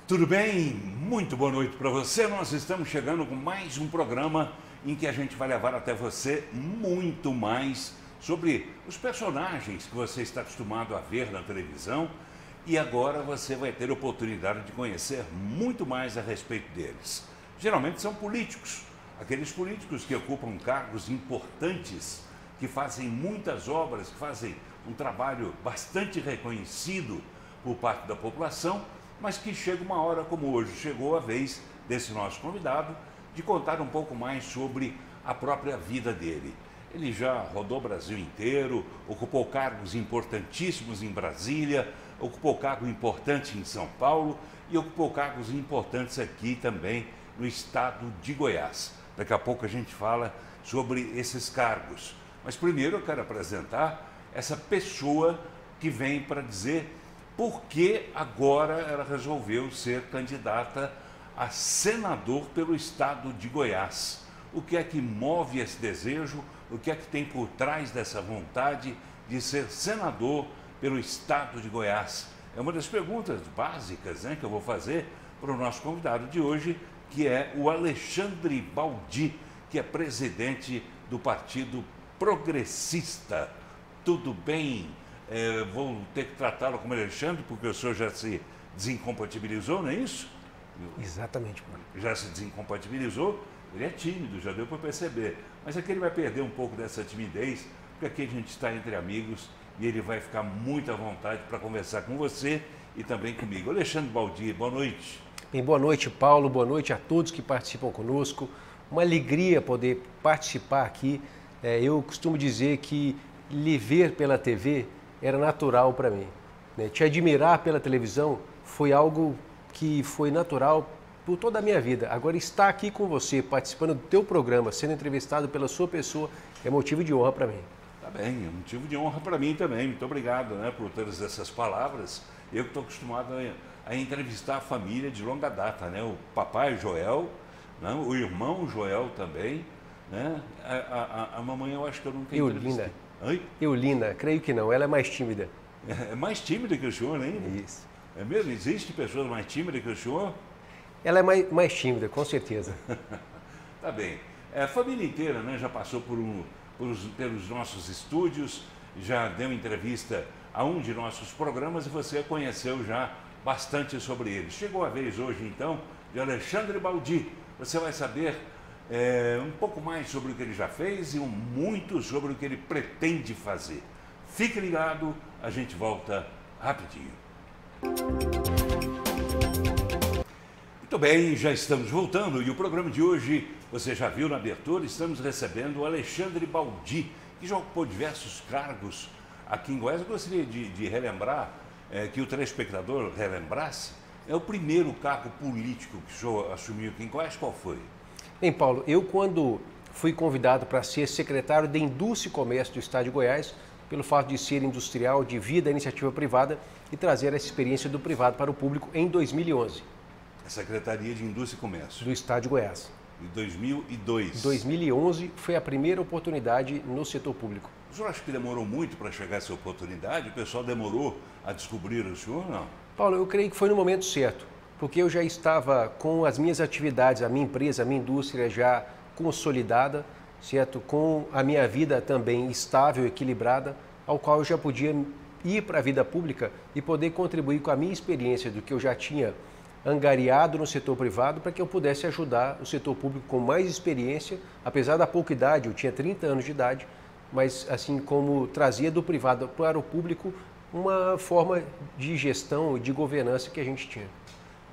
Tudo bem? Muito boa noite para você. Nós estamos chegando com mais um programa em que a gente vai levar até você muito mais sobre os personagens que você está acostumado a ver na televisão e agora você vai ter a oportunidade de conhecer muito mais a respeito deles. Geralmente são políticos, aqueles políticos que ocupam cargos importantes, que fazem muitas obras, que fazem um trabalho bastante reconhecido por parte da população, mas que chega uma hora como hoje, chegou a vez desse nosso convidado de contar um pouco mais sobre a própria vida dele. Ele já rodou o Brasil inteiro, ocupou cargos importantíssimos em Brasília, ocupou cargo importante em São Paulo e ocupou cargos importantes aqui também no estado de Goiás. Daqui a pouco a gente fala sobre esses cargos. Mas primeiro eu quero apresentar essa pessoa que vem para dizer por que agora ela resolveu ser candidata a senador pelo estado de Goiás. O que é que move esse desejo? O que é que tem por trás dessa vontade de ser senador pelo estado de Goiás? É uma das perguntas básicas, né, que eu vou fazer para o nosso convidado de hoje, que é o Alexandre Baldi, que é presidente do Partido Progressista. Tudo bem? Vou ter que tratá-lo como Alexandre, porque o senhor já se desincompatibilizou, não é isso? Exatamente, mano. Já se desincompatibilizou, ele é tímido, já deu para perceber. Mas aqui ele vai perder um pouco dessa timidez, porque aqui a gente está entre amigos e ele vai ficar muito à vontade para conversar com você e também comigo. Alexandre Baldi, boa noite. Bem, boa noite, Paulo, boa noite a todos que participam conosco. Uma alegria poder participar aqui. Eu costumo dizer que lhe ver pela TV era natural para mim, né? Te admirar pela televisão foi algo que foi natural por toda a minha vida. Agora, estar aqui com você, participando do teu programa, sendo entrevistado pela sua pessoa, é motivo de honra para mim. Tá bem, é motivo de honra para mim também. Muito obrigado, né, por todas essas palavras. Eu que estou acostumado a entrevistar a família de longa data, né? O papai Joel, né? O irmão Joel também, né? A mamãe eu acho que eu nunca entrevistei. Oi? Eulina, creio que não, ela é mais tímida. É mais tímida que o senhor ainda? Isso. É mesmo? Existe pessoas mais tímidas que o senhor? Ela é mais tímida, com certeza. Tá bem. A família inteira, né, já passou pelos nossos estúdios, já deu entrevista a um de nossos programas e você conheceu já bastante sobre eles. Chegou a vez hoje, então, de Alexandre Baldi. Você vai saber um pouco mais sobre o que ele já fez e muito sobre o que ele pretende fazer. Fique ligado, a gente volta rapidinho. Muito bem, já estamos voltando e o programa de hoje, você já viu na abertura, estamos recebendo o Alexandre Baldi, que já ocupou diversos cargos aqui em Goiás. Eu gostaria de relembrar, que o telespectador relembrasse, é o primeiro cargo político que o senhor assumiu aqui em Goiás, qual foi? Bem, Paulo, eu quando fui convidado para ser secretário de Indústria e Comércio do Estado de Goiás, pelo fato de ser industrial, de vir da iniciativa privada e trazer essa experiência do privado para o público em 2011. A Secretaria de Indústria e Comércio. Do Estado de Goiás. Em 2002. 2011 foi a primeira oportunidade no setor público. O senhor acha que demorou muito para chegar essa oportunidade? O pessoal demorou a descobrir o senhor, não? Paulo, eu creio que foi no momento certo, porque eu já estava com as minhas atividades, a minha empresa, a minha indústria já consolidada, certo? Com a minha vida também estável, equilibrada, ao qual eu já podia ir para a vida pública e poder contribuir com a minha experiência do que eu já tinha angariado no setor privado para que eu pudesse ajudar o setor público com mais experiência, apesar da pouca idade, eu tinha 30 anos de idade, mas assim como trazia do privado para o público uma forma de gestão e de governança que a gente tinha.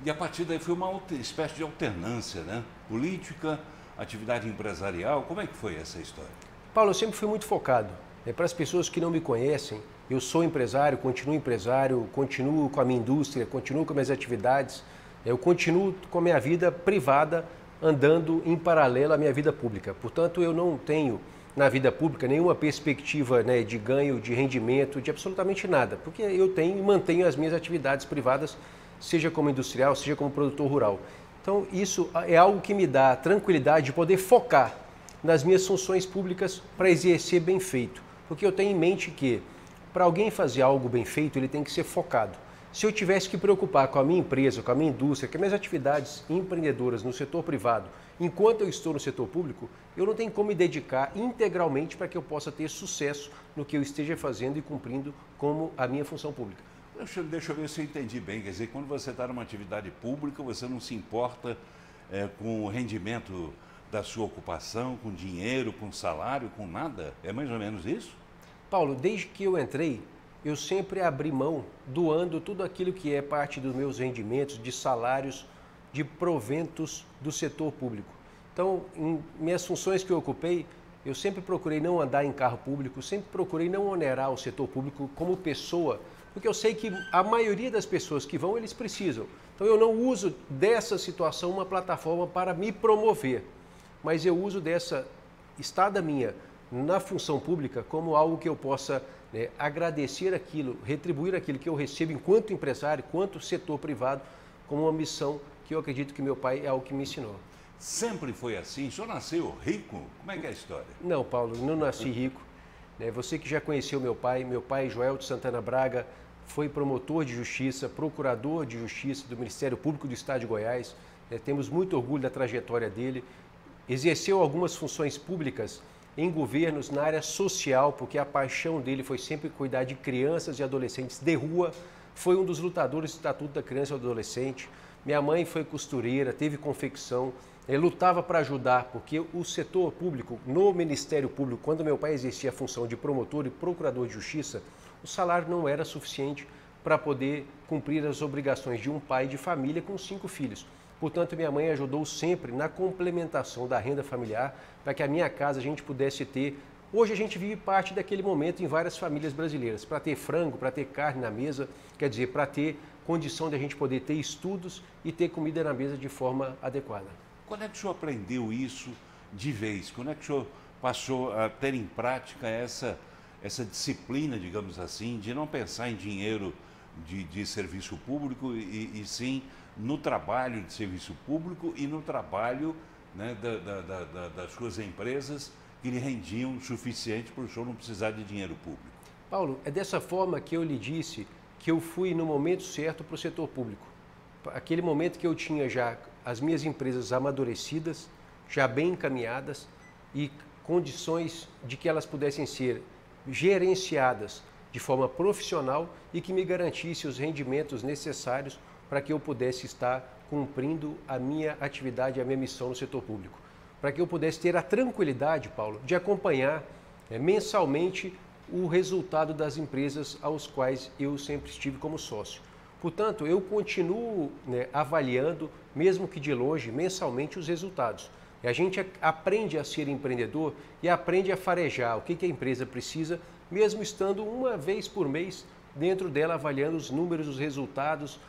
E a partir daí foi uma espécie de alternância, né? Política, atividade empresarial, como é que foi essa história? Paulo, eu sempre fui muito focado. Para as pessoas que não me conhecem, eu sou empresário, continuo com a minha indústria, continuo com as minhas atividades, eu continuo com a minha vida privada andando em paralelo à minha vida pública. Portanto, eu não tenho na vida pública nenhuma perspectiva, né, de ganho, de rendimento, de absolutamente nada, porque eu tenho e mantenho as minhas atividades privadas, seja como industrial, seja como produtor rural. Então, isso é algo que me dá tranquilidade de poder focar nas minhas funções públicas para exercer bem feito. Porque eu tenho em mente que, para alguém fazer algo bem feito, ele tem que ser focado. Se eu tivesse que preocupar com a minha empresa, com a minha indústria, com as minhas atividades empreendedoras no setor privado, enquanto eu estou no setor público, eu não tenho como me dedicar integralmente para que eu possa ter sucesso no que eu esteja fazendo e cumprindo como a minha função pública. Deixa eu ver se eu entendi bem. Quer dizer, quando você está numa atividade pública, você não se importa com o rendimento da sua ocupação, com dinheiro, com salário, com nada? É mais ou menos isso? Paulo, desde que eu entrei, eu sempre abri mão doando tudo aquilo que é parte dos meus rendimentos, de salários, de proventos do setor público. Então, em minhas funções que eu ocupei, eu sempre procurei não andar em carro público, sempre procurei não onerar o setor público como pessoa, porque eu sei que a maioria das pessoas que vão, eles precisam. Então, eu não uso dessa situação uma plataforma para me promover, mas eu uso dessa estada minha na função pública como algo que eu possa agradecer aquilo, retribuir aquilo que eu recebo enquanto empresário, enquanto setor privado, como uma missão que eu acredito que meu pai é algo que me ensinou. Sempre foi assim? O senhor nasceu rico? Como é que é a história? Não, Paulo, não nasci rico. Você que já conheceu meu pai Joel de Santana Braga, foi promotor de justiça, procurador de justiça do Ministério Público do Estado de Goiás. Temos muito orgulho da trajetória dele. Exerceu algumas funções públicas em governos na área social, porque a paixão dele foi sempre cuidar de crianças e adolescentes de rua. Foi um dos lutadores do Estatuto da Criança e do Adolescente. Minha mãe foi costureira, teve confecção, lutava para ajudar, porque o setor público, no Ministério Público, quando meu pai exercia a função de promotor e procurador de justiça, o salário não era suficiente para poder cumprir as obrigações de um pai de família com 5 filhos. Portanto, minha mãe ajudou sempre na complementação da renda familiar para que a minha casa a gente pudesse ter. Hoje a gente vive parte daquele momento em várias famílias brasileiras, para ter frango, para ter carne na mesa, quer dizer, para ter condição de a gente poder ter estudos e ter comida na mesa de forma adequada. Quando é que o senhor aprendeu isso de vez? Quando é que o senhor passou a ter em prática essa disciplina, digamos assim, de não pensar em dinheiro de serviço público e sim no trabalho de serviço público e no trabalho, né, das suas empresas que lhe rendiam o suficiente para o senhor não precisar de dinheiro público? Paulo, é dessa forma que eu lhe disse que eu fui no momento certo para o setor público. Aquele momento que eu tinha já as minhas empresas amadurecidas, já bem encaminhadas e condições de que elas pudessem ser gerenciadas de forma profissional e que me garantisse os rendimentos necessários para que eu pudesse estar cumprindo a minha atividade, a minha missão no setor público. Para que eu pudesse ter a tranquilidade, Paulo, de acompanhar mensalmente o resultado das empresas aos quais eu sempre estive como sócio. Portanto, eu continuo avaliando, mesmo que de longe, mensalmente os resultados. E a gente aprende a ser empreendedor e aprende a farejar o que a empresa precisa, mesmo estando uma vez por mês dentro dela avaliando os números, os resultados,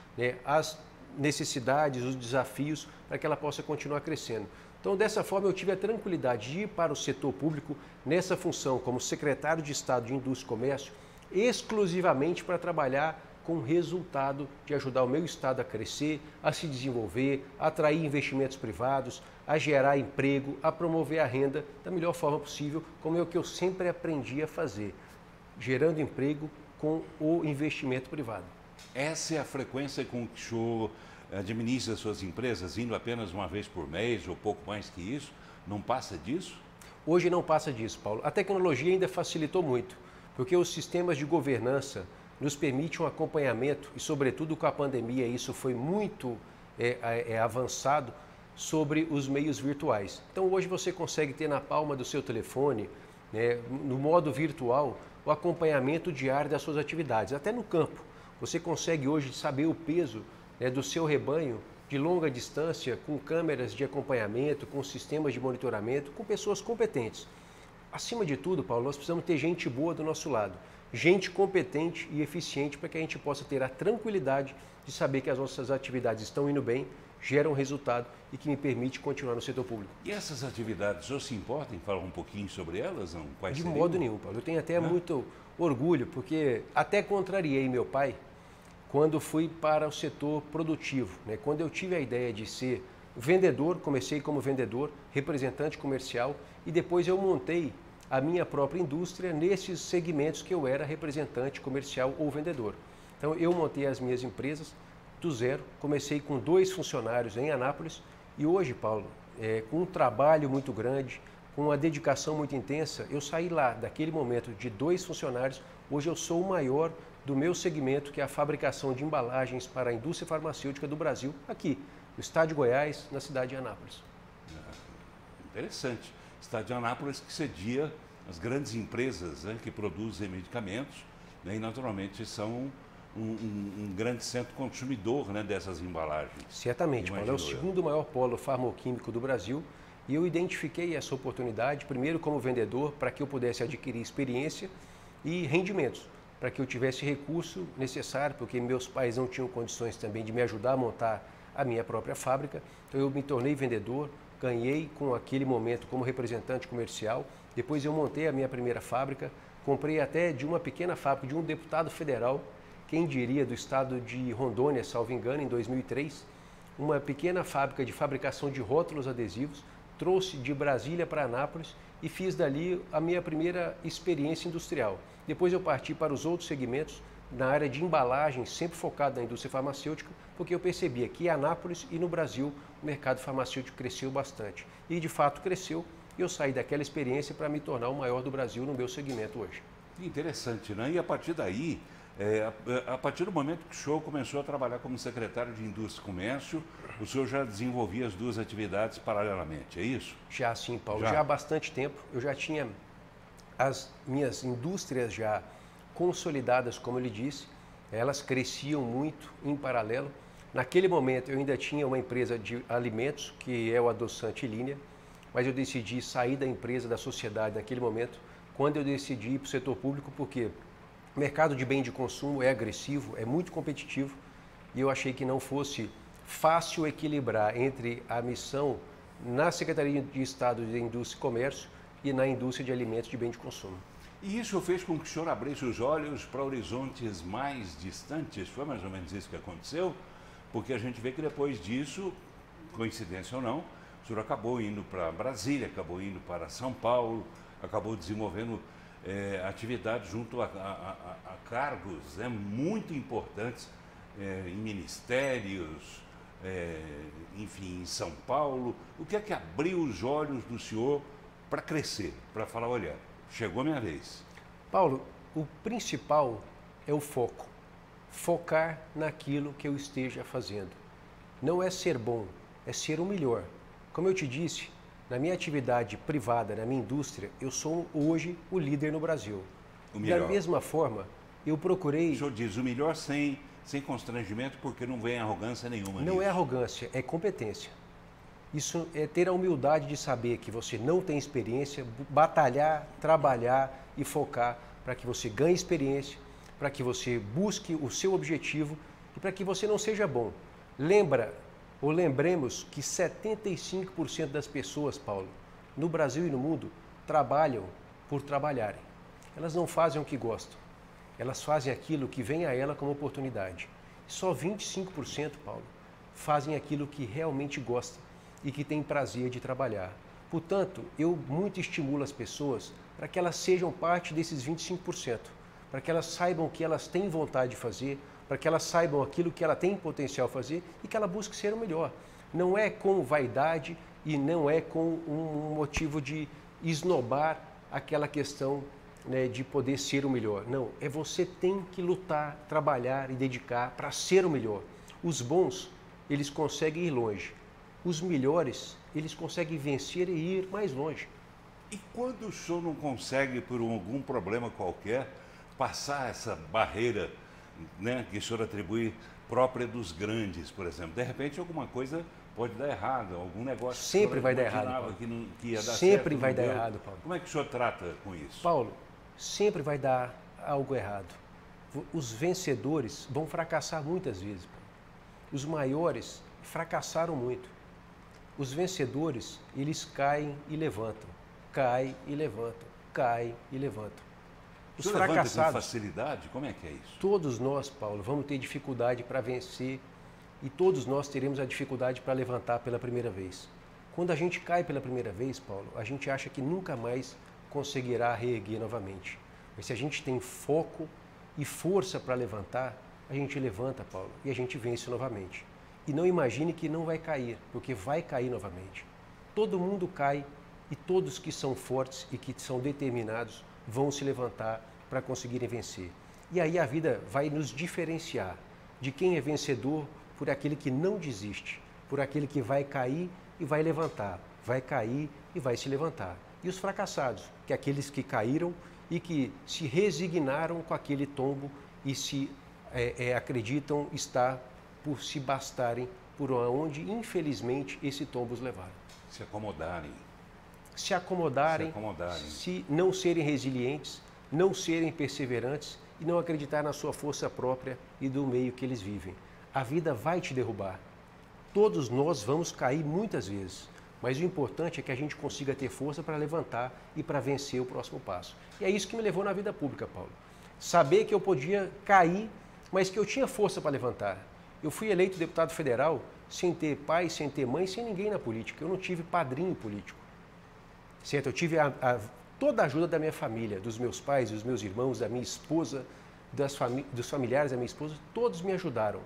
as necessidades, os desafios, para que ela possa continuar crescendo. Então, dessa forma, eu tive a tranquilidade de ir para o setor público nessa função como secretário de Estado de Indústria e Comércio, exclusivamente para trabalhar com o resultado de ajudar o meu Estado a crescer, a se desenvolver, a atrair investimentos privados, a gerar emprego, a promover a renda da melhor forma possível, como é o que eu sempre aprendi a fazer, gerando emprego com o investimento privado. Essa é a frequência com que o senhor administra suas empresas, indo apenas uma vez por mês ou pouco mais que isso? Não passa disso? Hoje não passa disso, Paulo. A tecnologia ainda facilitou muito, porque os sistemas de governança nos permitem um acompanhamento e, sobretudo com a pandemia, isso foi muito avançado sobre os meios virtuais. Então, hoje você consegue ter na palma do seu telefone, no modo virtual, o acompanhamento diário das suas atividades, até no campo. Você consegue hoje saber o peso do seu rebanho de longa distância, com câmeras de acompanhamento, com sistemas de monitoramento, com pessoas competentes. Acima de tudo, Paulo, nós precisamos ter gente boa do nosso lado, gente competente e eficiente para que a gente possa ter a tranquilidade de saber que as nossas atividades estão indo bem, geram resultado e que me permite continuar no setor público. E essas atividades, o senhor se importa em falar um pouquinho sobre elas? Não? Quais seriam? De modo nenhum, Paulo. Eu tenho até muito orgulho, porque até contrariei meu pai quando fui para o setor produtivo. Quando eu tive a ideia de ser vendedor, comecei como vendedor, representante comercial e depois eu montei a minha própria indústria nesses segmentos que eu era representante comercial ou vendedor. Então, eu montei as minhas empresas do zero, comecei com 2 funcionários em Anápolis e hoje, Paulo, com um trabalho muito grande, com uma dedicação muito intensa, eu saí lá, daquele momento de 2 funcionários, hoje eu sou o maior do meu segmento, que é a fabricação de embalagens para a indústria farmacêutica do Brasil, aqui, no estado de Goiás, na cidade de Anápolis. Interessante. Estado de Anápolis que cedia as grandes empresas, né, que produzem medicamentos, né, e naturalmente são um grande centro consumidor, né, dessas embalagens. Certamente, Paulo, é o segundo maior polo farmacêutico do Brasil e eu identifiquei essa oportunidade, primeiro como vendedor, para que eu pudesse adquirir experiência e rendimentos, para que eu tivesse recurso necessário, porque meus pais não tinham condições também de me ajudar a montar a minha própria fábrica, então eu me tornei vendedor, ganhei com aquele momento como representante comercial, depois eu montei a minha primeira fábrica, comprei até de uma pequena fábrica de um deputado federal, quem diria, do estado de Rondônia, salvo engano, em 2003, uma pequena fábrica de fabricação de rótulos adesivos, trouxe de Brasília para Anápolis e fiz dali a minha primeira experiência industrial. Depois eu parti para os outros segmentos, na área de embalagem, sempre focado na indústria farmacêutica, porque eu percebia que em Anápolis e no Brasil o mercado farmacêutico cresceu bastante. E de fato cresceu, e eu saí daquela experiência para me tornar o maior do Brasil no meu segmento hoje. Interessante, né? E a partir daí, a partir do momento que o senhor começou a trabalhar como secretário de Indústria e Comércio, o senhor já desenvolvia as 2 atividades paralelamente, é isso? Já sim, Paulo, já há bastante tempo. Eu já tinha as minhas indústrias já consolidadas, como eu lhe disse, elas cresciam muito em paralelo. Naquele momento eu ainda tinha uma empresa de alimentos, que é o Adoçante Linea, mas eu decidi sair da empresa, da sociedade naquele momento, quando eu decidi ir para o setor público, porque o mercado de bem de consumo é agressivo, é muito competitivo, e eu achei que não fosse fácil equilibrar entre a missão na Secretaria de Estado de Indústria e Comércio e na indústria de alimentos de bem de consumo. E isso fez com que o senhor abrisse os olhos para horizontes mais distantes? Foi mais ou menos isso que aconteceu? Porque a gente vê que depois disso, coincidência ou não, o senhor acabou indo para Brasília, acabou indo para São Paulo, acabou desenvolvendo atividades junto a cargos muito importantes em ministérios, enfim, em São Paulo. O que é que abriu os olhos do senhor para crescer, para falar, olha, chegou a minha vez? Paulo, o principal é o foco. Focar naquilo que eu esteja fazendo. Não é ser bom, é ser o melhor. Como eu te disse, na minha atividade privada, na minha indústria, eu sou hoje o líder no Brasil. O melhor. Da mesma forma, eu procurei... O senhor diz o melhor sem constrangimento, porque não vem arrogância nenhuma. Não é arrogância, é competência. Isso é ter a humildade de saber que você não tem experiência, batalhar, trabalhar e focar para que você ganhe experiência, para que você busque o seu objetivo e para que você não seja bom. Lembremos que 75% das pessoas, Paulo, no Brasil e no mundo, trabalham por trabalharem. Elas não fazem o que gostam, elas fazem aquilo que vem a ela como oportunidade. Só 25%, Paulo, fazem aquilo que realmente gostam e que têm prazer de trabalhar. Portanto, eu muito estimulo as pessoas para que elas sejam parte desses 25%, para que elas saibam o que elas têm vontade de fazer, para que elas saibam aquilo que ela tem potencial a fazer e que ela busque ser o melhor. Não é com vaidade e não é com um motivo de esnobar aquela questão, né, de poder ser o melhor. Não, você tem que lutar, trabalhar e dedicar para ser o melhor. Os bons, eles conseguem ir longe. Os melhores, eles conseguem vencer e ir mais longe. E quando o senhor não consegue, por algum problema qualquer, passar essa barreira, né, que o senhor atribui própria dos grandes, por exemplo, de repente alguma coisa pode dar errado, algum negócio sempre vai dar errado, Paulo. Que ia dar sempre certo, vai dar errado, Paulo. Como é que o senhor trata com isso? Paulo, sempre vai dar algo errado. Os vencedores vão fracassar muitas vezes, Paulo. Os maiores fracassaram muito. Os vencedores, eles caem e levantam, caem e levantam, caem e levantam. Os fracassados, com facilidade? Como é que é isso? Todos nós, Paulo, vamos ter dificuldade para vencer e todos nós teremos a dificuldade para levantar pela primeira vez. Quando a gente cai pela primeira vez, Paulo, a gente acha que nunca mais conseguirá reerguer novamente. Mas se a gente tem foco e força para levantar, a gente levanta, Paulo, e a gente vence novamente. E não imagine que não vai cair, porque vai cair novamente. Todo mundo cai e todos que são fortes e que são determinados vão se levantar para conseguirem vencer. E aí a vida vai nos diferenciar de quem é vencedor por aquele que não desiste, por aquele que vai cair e vai levantar, vai cair e vai se levantar. E os fracassados, que é aqueles que caíram e que se resignaram com aquele tombo e se acreditam estar por se bastarem por onde, infelizmente, esse tombo os levaram. Se acomodarem. Se acomodarem, se não serem resilientes, não serem perseverantes e não acreditar na sua força própria e do meio que eles vivem. A vida vai te derrubar. Todos nós vamos cair muitas vezes, mas o importante é que a gente consiga ter força para levantar e para vencer o próximo passo. E é isso que me levou na vida pública, Paulo. Saber que eu podia cair, mas que eu tinha força para levantar. Eu fui eleito deputado federal sem ter pai, sem ter mãe, sem ninguém na política. Eu não tive padrinho político. Certo? Eu tive toda a ajuda da minha família, dos meus pais, dos meus irmãos, da minha esposa, dos familiares da minha esposa, todos me ajudaram.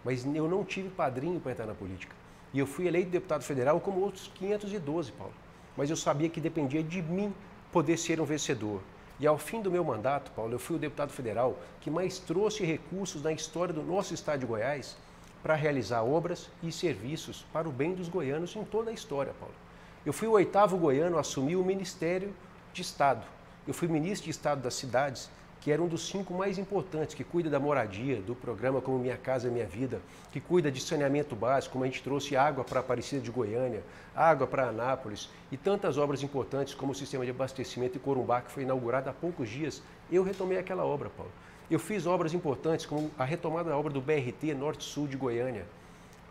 Mas eu não tive padrinho para entrar na política. E eu fui eleito deputado federal como outros 512, Paulo. Mas eu sabia que dependia de mim poder ser um vencedor. E ao fim do meu mandato, Paulo, eu fui o deputado federal que mais trouxe recursos na história do nosso estado de Goiás para realizar obras e serviços para o bem dos goianos em toda a história, Paulo. Eu fui o 8º goiano a assumir o Ministério de Estado. Eu fui ministro de Estado das cidades, que era um dos 5 mais importantes, que cuida da moradia, do programa Como Minha Casa Minha Vida, que cuida de saneamento básico, como a gente trouxe água para Aparecida de Goiânia, água para Anápolis e tantas obras importantes como o sistema de abastecimento em Corumbá, que foi inaugurado há poucos dias. Eu retomei aquela obra, Paulo. Eu fiz obras importantes como a retomada da obra do BRT Norte-Sul de Goiânia,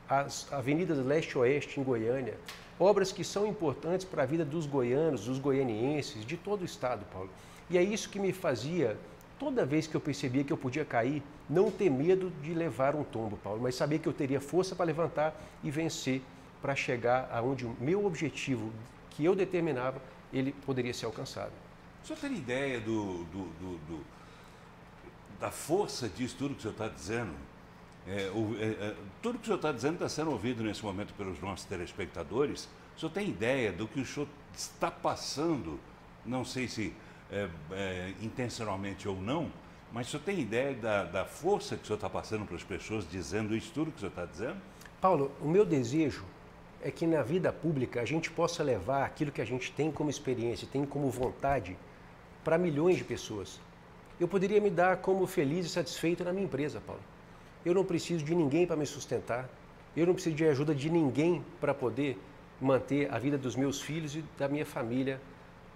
as avenidas Leste-Oeste em Goiânia, obras que são importantes para a vida dos goianos, dos goianienses, de todo o estado, Paulo. E é isso que me fazia, toda vez que eu percebia que eu podia cair, não ter medo de levar um tombo, Paulo, mas saber que eu teria força para levantar e vencer para chegar aonde o meu objetivo, que eu determinava, ele poderia ser alcançado. O senhor tem ideia da força disso tudo que o senhor está dizendo? Tudo que o senhor está dizendo está sendo ouvido nesse momento pelos nossos telespectadores. O senhor tem ideia do que o senhor está passando, não sei se intencionalmente ou não, mas o senhor tem ideia da força que o senhor está passando para as pessoas dizendo isso tudo que o senhor está dizendo? Paulo, o meu desejo é que na vida pública a gente possa levar aquilo que a gente tem como experiência, tem como vontade, para milhões de pessoas. Eu poderia me dar como feliz e satisfeito na minha empresa, Paulo. Eu não preciso de ninguém para me sustentar, eu não preciso de ajuda de ninguém para poder manter a vida dos meus filhos e da minha família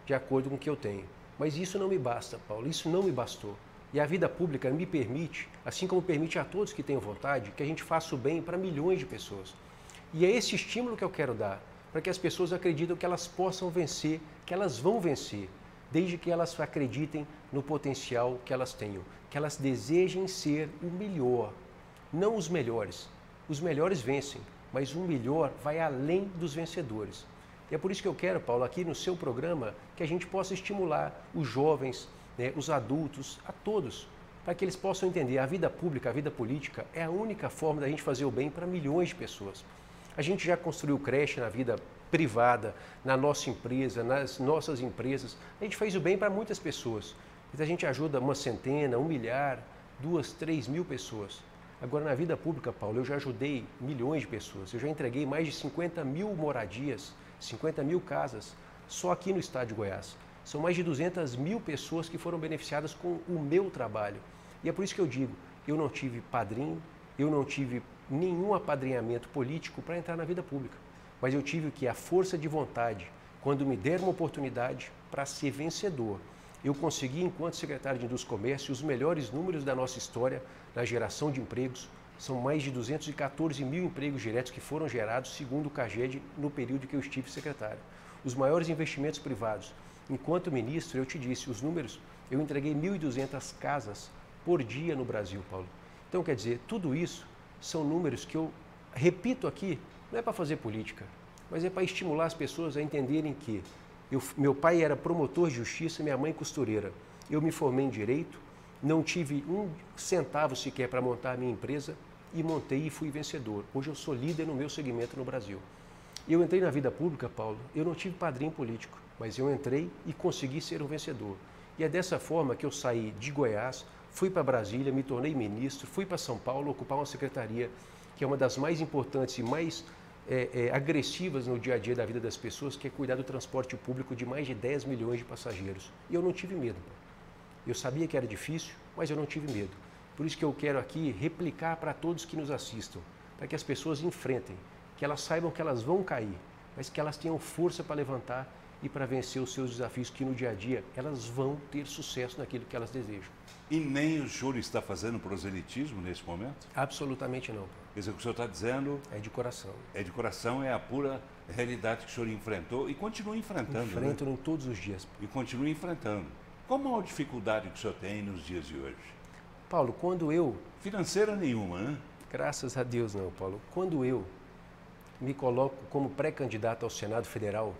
de acordo com o que eu tenho. Mas isso não me basta, Paulo, isso não me bastou. E a vida pública me permite, assim como permite a todos que tenham vontade, que a gente faça o bem para milhões de pessoas. E é esse estímulo que eu quero dar, para que as pessoas acreditem que elas possam vencer, que elas vão vencer, desde que elas acreditem no potencial que elas tenham, que elas desejem ser o melhor, não os melhores. Os melhores vencem, mas o melhor vai além dos vencedores. E é por isso que eu quero, Paulo, aqui no seu programa, que a gente possa estimular os jovens, os adultos, a todos, para que eles possam entender a vida pública, a vida política é a única forma da gente fazer o bem para milhões de pessoas. A gente já construiu creche na vida privada, na nossa empresa, nas nossas empresas. A gente fez o bem para muitas pessoas. Então a gente ajuda 100, 1 milhar, 2, 3 mil pessoas. Agora, na vida pública, Paulo, eu já ajudei milhões de pessoas. Eu já entreguei mais de 50 mil moradias, 50 mil casas, só aqui no estado de Goiás. São mais de 200 mil pessoas que foram beneficiadas com o meu trabalho. E é por isso que eu digo, eu não tive padrinho, eu não tive nenhum apadrinhamento político para entrar na vida pública. Mas eu tive que a força de vontade, quando me deram uma oportunidade para ser vencedor. Eu consegui, enquanto secretário de Indústria e Comércio, os melhores números da nossa história na geração de empregos. São mais de 214 mil empregos diretos que foram gerados, segundo o CAGED, no período que eu estive secretário. Os maiores investimentos privados. Enquanto ministro, eu te disse, os números, eu entreguei 1.200 casas por dia no Brasil, Paulo. Então, quer dizer, tudo isso são números que eu repito aqui, não é para fazer política, mas é para estimular as pessoas a entenderem que meu pai era promotor de justiça, minha mãe costureira. Eu me formei em Direito, não tive um centavo sequer para montar a minha empresa e montei e fui vencedor. Hoje eu sou líder no meu segmento no Brasil. Eu entrei na vida pública, Paulo, eu não tive padrinho político, mas eu entrei e consegui ser um vencedor. E é dessa forma que eu saí de Goiás, fui para Brasília, me tornei ministro, fui para São Paulo ocupar uma secretaria que é uma das mais importantes e mais agressivas no dia a dia da vida das pessoas, que é cuidar do transporte público de mais de 10 milhões de passageiros. E eu não tive medo. Eu sabia que era difícil, mas eu não tive medo. Por isso que eu quero aqui replicar para todos que nos assistam, para que as pessoas enfrentem, que elas saibam que elas vão cair, mas que elas tenham força para levantar e para vencer os seus desafios, que no dia a dia elas vão ter sucesso naquilo que elas desejam. E nem o senhor está fazendo proselitismo nesse momento? Absolutamente não. Quer dizer, o que o senhor está dizendo... É de coração. É de coração, é a pura realidade que o senhor enfrentou e continua enfrentando. Enfrento, né? todos os dias. E continua enfrentando. Qual a maior dificuldade que o senhor tem nos dias de hoje? Paulo, quando eu... Financeira nenhuma, né? Graças a Deus não, Paulo. Quando eu me coloco como pré-candidato ao Senado Federal,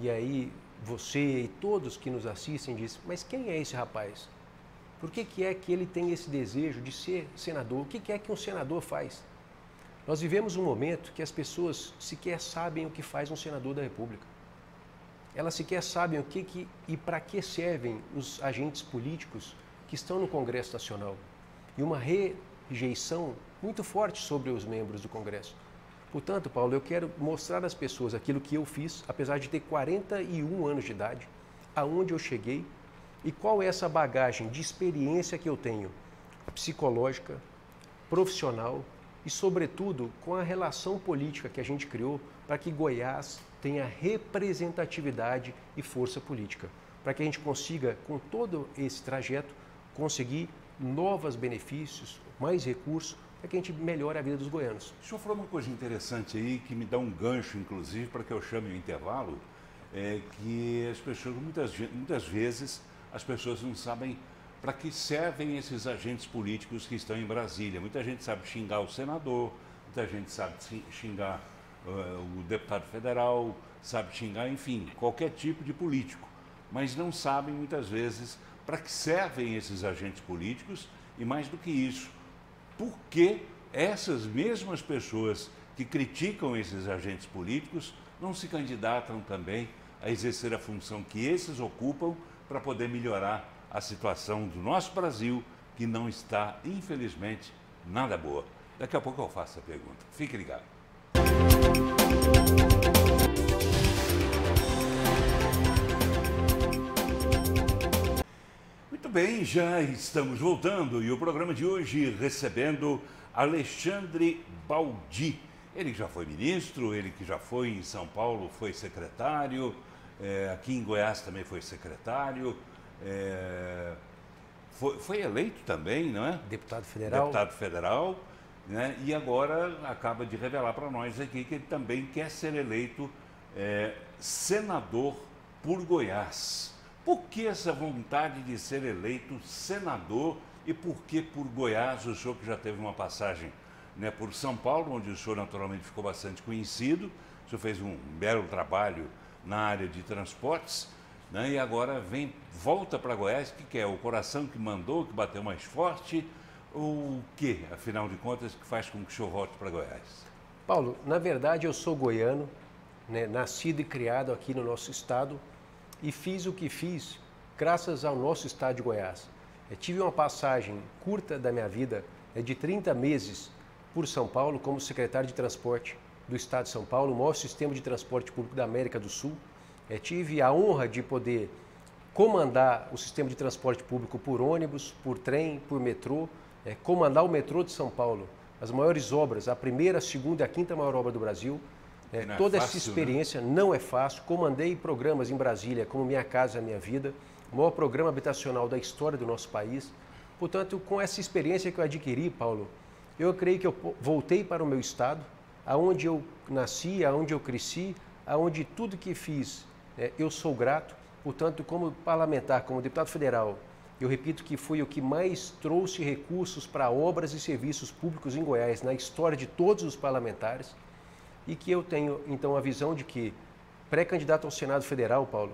e aí você e todos que nos assistem dizem, mas quem é esse rapaz? Por que é que ele tem esse desejo de ser senador? O que é que um senador faz? Nós vivemos um momento que as pessoas sequer sabem o que faz um senador da República. Elas sequer sabem e para que servem os agentes políticos que estão no Congresso Nacional. E uma rejeição muito forte sobre os membros do Congresso. Portanto, Paulo, eu quero mostrar às pessoas aquilo que eu fiz, apesar de ter 41 anos de idade, aonde eu cheguei e qual é essa bagagem de experiência que eu tenho, psicológica, profissional e, sobretudo, com a relação política que a gente criou para que Goiás tenha representatividade e força política, para que a gente consiga, com todo esse trajeto, conseguir novos benefícios, mais recursos, para que a gente melhore a vida dos goianos. O senhor falou uma coisa interessante aí, que me dá um gancho, inclusive, para que eu chame o intervalo, que as pessoas, muitas vezes, as pessoas não sabem para que servem esses agentes políticos que estão em Brasília. Muita gente sabe xingar o senador, muita gente sabe xingar o deputado federal, sabe xingar, enfim, qualquer tipo de político, mas não sabem, muitas vezes, para que servem esses agentes políticos e, mais do que isso, por que essas mesmas pessoas que criticam esses agentes políticos não se candidatam também a exercer a função que esses ocupam para poder melhorar a situação do nosso Brasil, que não está, infelizmente, nada boa. Daqui a pouco eu faço a pergunta. Fique ligado. Muito bem, já estamos voltando e o programa de hoje recebendo Alexandre Baldi. Ele que já foi ministro, ele que já foi em São Paulo, foi secretário, aqui em Goiás também foi secretário, foi eleito também, não é? Deputado federal. Deputado federal, né? E agora acaba de revelar para nós aqui que ele também quer ser eleito senador por Goiás. Por que essa vontade de ser eleito senador e por que por Goiás? O senhor que já teve uma passagem, né, por São Paulo, onde o senhor naturalmente ficou bastante conhecido, o senhor fez um belo trabalho na área de transportes, né, e agora volta para Goiás. O que é? O coração que mandou, que bateu mais forte? O que, afinal de contas, que faz com que o senhor volte para Goiás? Paulo, na verdade eu sou goiano, né, nascido e criado aqui no nosso estado, e fiz o que fiz graças ao nosso estado de Goiás. Eu tive uma passagem curta da minha vida, de 30 meses por São Paulo, como secretário de transporte do estado de São Paulo, o maior sistema de transporte público da América do Sul. Tive a honra de poder comandar o sistema de transporte público por ônibus, por trem, por metrô, comandar o metrô de São Paulo, as maiores obras, a primeira, a segunda e a quinta maior obra do Brasil. Toda essa experiência não é fácil. Comandei programas em Brasília, como Minha Casa, Minha Vida, o maior programa habitacional da história do nosso país. Portanto, com essa experiência que eu adquiri, Paulo, eu creio que eu voltei para o meu estado, aonde eu nasci, aonde eu cresci, aonde tudo que fiz eu sou grato. Portanto, como parlamentar, como deputado federal, eu repito que fui o que mais trouxe recursos para obras e serviços públicos em Goiás na história de todos os parlamentares. E que eu tenho, então, a visão de que, pré-candidato ao Senado Federal, Paulo,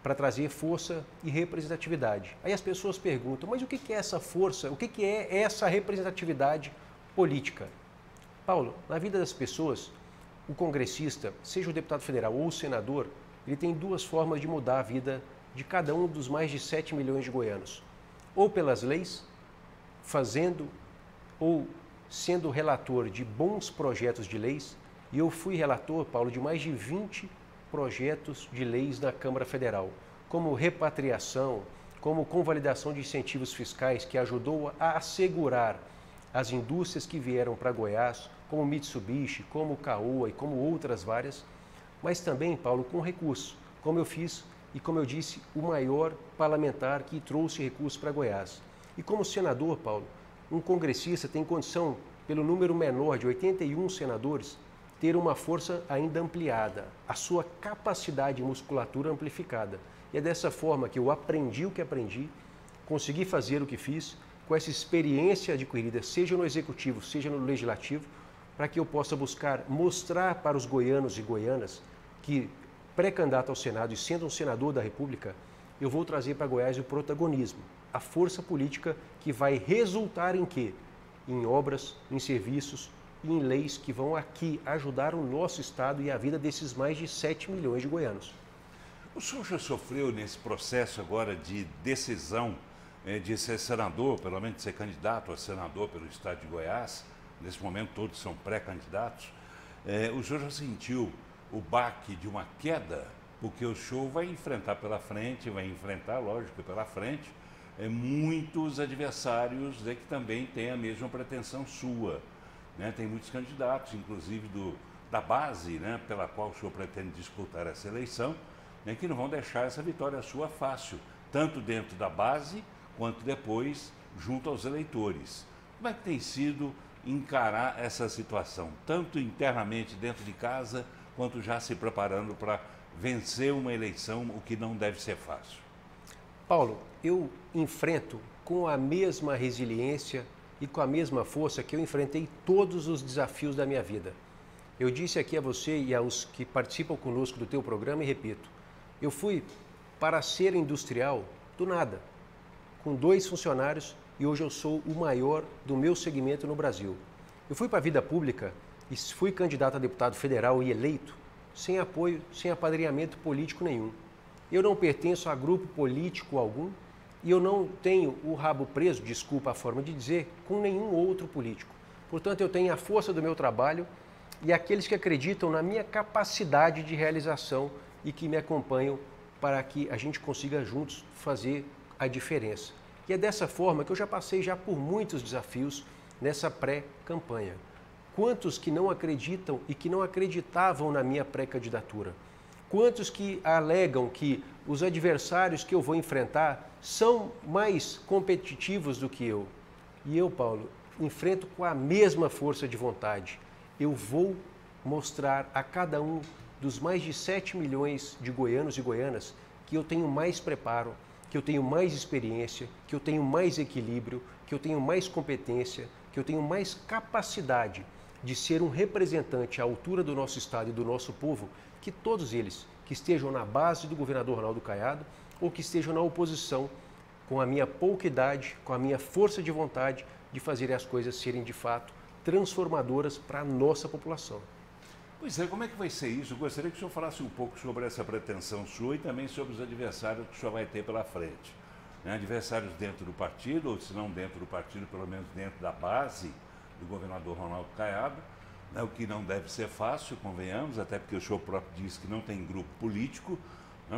para trazer força e representatividade. Aí as pessoas perguntam, mas o que é essa força? O que é essa representatividade política? Paulo, na vida das pessoas, o congressista, seja o deputado federal ou o senador, ele tem duas formas de mudar a vida de cada um dos mais de 7 milhões de goianos. Ou pelas leis, fazendo ou sendo relator de bons projetos de leis, e eu fui relator, Paulo, de mais de 20 projetos de leis na Câmara Federal, como repatriação, como convalidação de incentivos fiscais, que ajudou a assegurar as indústrias que vieram para Goiás, como Mitsubishi, como Caoa e como outras várias, mas também, Paulo, com recursos, como eu fiz e como eu disse, o maior parlamentar que trouxe recursos para Goiás. E como senador, Paulo, um congressista tem condição, pelo número menor de 81 senadores, ter uma força ainda ampliada, a sua capacidade de musculatura amplificada. E é dessa forma que eu aprendi o que aprendi, consegui fazer o que fiz, com essa experiência adquirida, seja no executivo, seja no legislativo, para que eu possa buscar mostrar para os goianos e goianas que, pré-candidato ao Senado e sendo um senador da República, eu vou trazer para Goiás o protagonismo, a força política que vai resultar em quê? Em obras, em serviços, em leis que vão aqui ajudar o nosso Estado e a vida desses mais de 7 milhões de goianos. O senhor já sofreu nesse processo agora de decisão de ser senador, pelo menos de ser candidato a senador pelo Estado de Goiás? Nesse momento todos são pré-candidatos. O senhor já sentiu o baque de uma queda? Porque o senhor vai enfrentar pela frente, lógico, pela frente, muitos adversários que também têm a mesma pretensão sua. Tem muitos candidatos, inclusive da base, pela qual o senhor pretende disputar essa eleição, que não vão deixar essa vitória sua fácil, tanto dentro da base, quanto depois junto aos eleitores. Como é que tem sido encarar essa situação, tanto internamente dentro de casa, quanto já se preparando para vencer uma eleição, o que não deve ser fácil? Paulo, eu enfrento com a mesma resiliência e com a mesma força que eu enfrentei todos os desafios da minha vida. Eu disse aqui a você e aos que participam conosco do teu programa e repito, eu fui para ser industrial do nada, com 2 funcionários e hoje eu sou o maior do meu segmento no Brasil. Eu fui para a vida pública e fui candidato a deputado federal e eleito sem apoio, sem apadrinhamento político nenhum. Eu não pertenço a grupo político algum e eu não tenho o rabo preso, desculpa a forma de dizer, com nenhum outro político. Portanto, eu tenho a força do meu trabalho e aqueles que acreditam na minha capacidade de realização e que me acompanham para que a gente consiga juntos fazer a diferença. E é dessa forma que eu já passei por muitos desafios nessa pré-campanha. Quantos que não acreditam e que não acreditavam na minha pré-candidatura? Quantos que alegam que os adversários que eu vou enfrentar são mais competitivos do que eu? E eu, Paulo, enfrento com a mesma força de vontade. Eu vou mostrar a cada um dos mais de 7 milhões de goianos e goianas que eu tenho mais preparo, que eu tenho mais experiência, que eu tenho mais equilíbrio, que eu tenho mais competência, que eu tenho mais capacidade de ser um representante à altura do nosso Estado e do nosso povo, que todos eles que estejam na base do governador Ronaldo Caiado ou que estejam na oposição, com a minha pouca idade, com a minha força de vontade de fazer as coisas serem de fato transformadoras para a nossa população. Pois é, como é que vai ser isso? Eu gostaria que o senhor falasse um pouco sobre essa pretensão sua e também sobre os adversários que o senhor vai ter pela frente. Adversários dentro do partido, ou se não dentro do partido, pelo menos dentro da base do governador Ronaldo Caiado, o que não deve ser fácil, convenhamos, até porque o senhor próprio disse que não tem grupo político.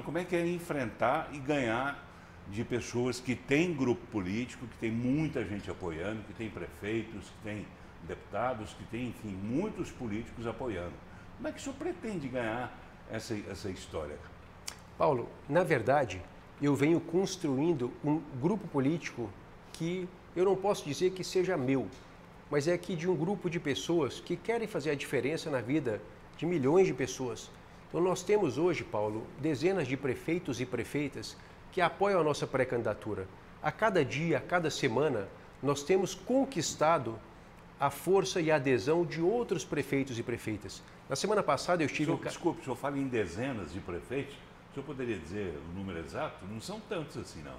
Como é que é enfrentar e ganhar de pessoas que têm grupo político, que tem muita gente apoiando, que tem prefeitos, que tem deputados, que tem, enfim, muitos políticos apoiando? Como é que o senhor pretende ganhar essa história? Paulo, na verdade, eu venho construindo um grupo político que eu não posso dizer que seja meu, mas é que de um grupo de pessoas que querem fazer a diferença na vida de milhões de pessoas. Então nós temos hoje, Paulo, dezenas de prefeitos e prefeitas que apoiam a nossa pré-candidatura. A cada dia, a cada semana, nós temos conquistado a força e a adesão de outros prefeitos e prefeitas. Na semana passada eu estive... Desculpe, o senhor fala em dezenas de prefeitos? O senhor poderia dizer o número exato? Não são tantos assim, não.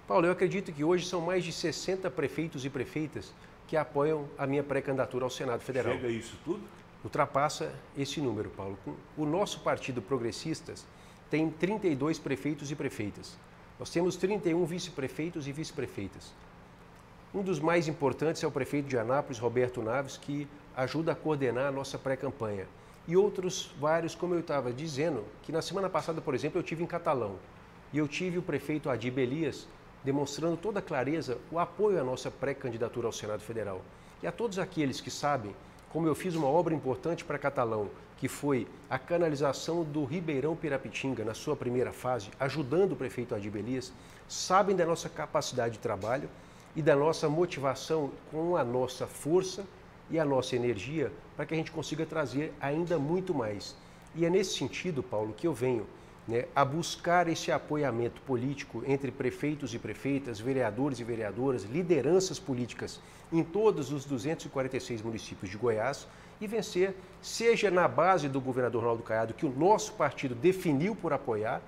Paulo, eu acredito que hoje são mais de 60 prefeitos e prefeitas que apoiam a minha pré-candidatura ao Senado Federal. Chega isso tudo? Ultrapassa esse número, Paulo. O nosso Partido Progressistas tem 32 prefeitos e prefeitas. Nós temos 31 vice-prefeitos e vice-prefeitas. Um dos mais importantes é o prefeito de Anápolis, Roberto Naves, que ajuda a coordenar a nossa pré-campanha. E outros vários, como eu estava dizendo, que na semana passada, por exemplo, eu tive em Catalão. E eu tive o prefeito Adib Elias demonstrando toda clareza o apoio à nossa pré-candidatura ao Senado Federal. E a todos aqueles que sabem como eu fiz uma obra importante para Catalão, que foi a canalização do Ribeirão Pirapitinga na sua primeira fase, ajudando o prefeito Adib Elias, sabem da nossa capacidade de trabalho e da nossa motivação com a nossa força e a nossa energia para que a gente consiga trazer ainda muito mais. E é nesse sentido, Paulo, que eu venho a buscar esse apoiamento político entre prefeitos e prefeitas, vereadores e vereadoras, lideranças políticas em todos os 246 municípios de Goiás e vencer, seja na base do governador Ronaldo Caiado, que o nosso partido definiu por apoiar,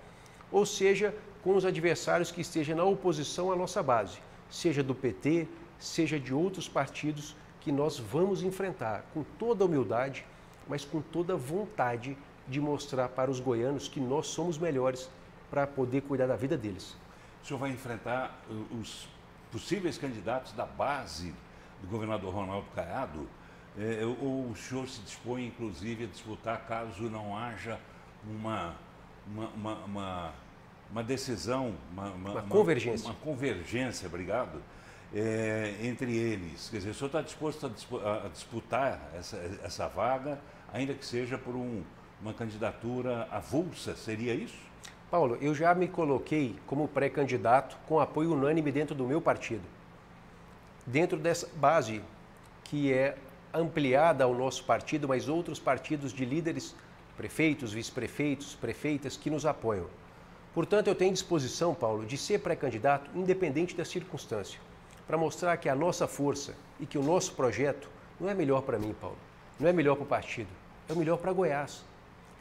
ou seja, com os adversários que estejam na oposição à nossa base, seja do PT, seja de outros partidos que nós vamos enfrentar com toda humildade, mas com toda vontade de mostrar para os goianos que nós somos melhores para poder cuidar da vida deles. O senhor vai enfrentar os possíveis candidatos da base do governador Ronaldo Caiado, ou o senhor se dispõe, inclusive, a disputar caso não haja uma decisão, uma convergência. Uma convergência, obrigado, entre eles. Quer dizer, o senhor está disposto a disputar essa vaga, ainda que seja por uma candidatura avulsa, seria isso? Paulo, eu já me coloquei como pré-candidato com apoio unânime dentro do meu partido. Dentro dessa base que é ampliada ao nosso partido, mas outros partidos de líderes, prefeitos, vice-prefeitos, prefeitas que nos apoiam. Portanto, eu tenho disposição, Paulo, de ser pré-candidato independente da circunstância, para mostrar que a nossa força e que o nosso projeto não é melhor para mim, Paulo, não é melhor para o partido, é o melhor para Goiás.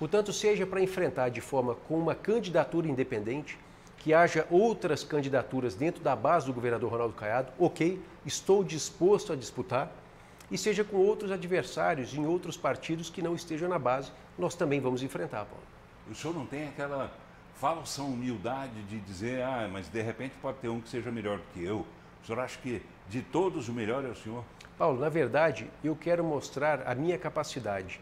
Portanto, seja para enfrentar de forma com uma candidatura independente, que haja outras candidaturas dentro da base do governador Ronaldo Caiado, ok, estou disposto a disputar, e seja com outros adversários em outros partidos que não estejam na base, nós também vamos enfrentar, Paulo. O senhor não tem aquela falsa humildade de dizer, mas de repente pode ter um que seja melhor do que eu. O senhor acha que de todos o melhor é o senhor? Paulo, na verdade, eu quero mostrar a minha capacidade.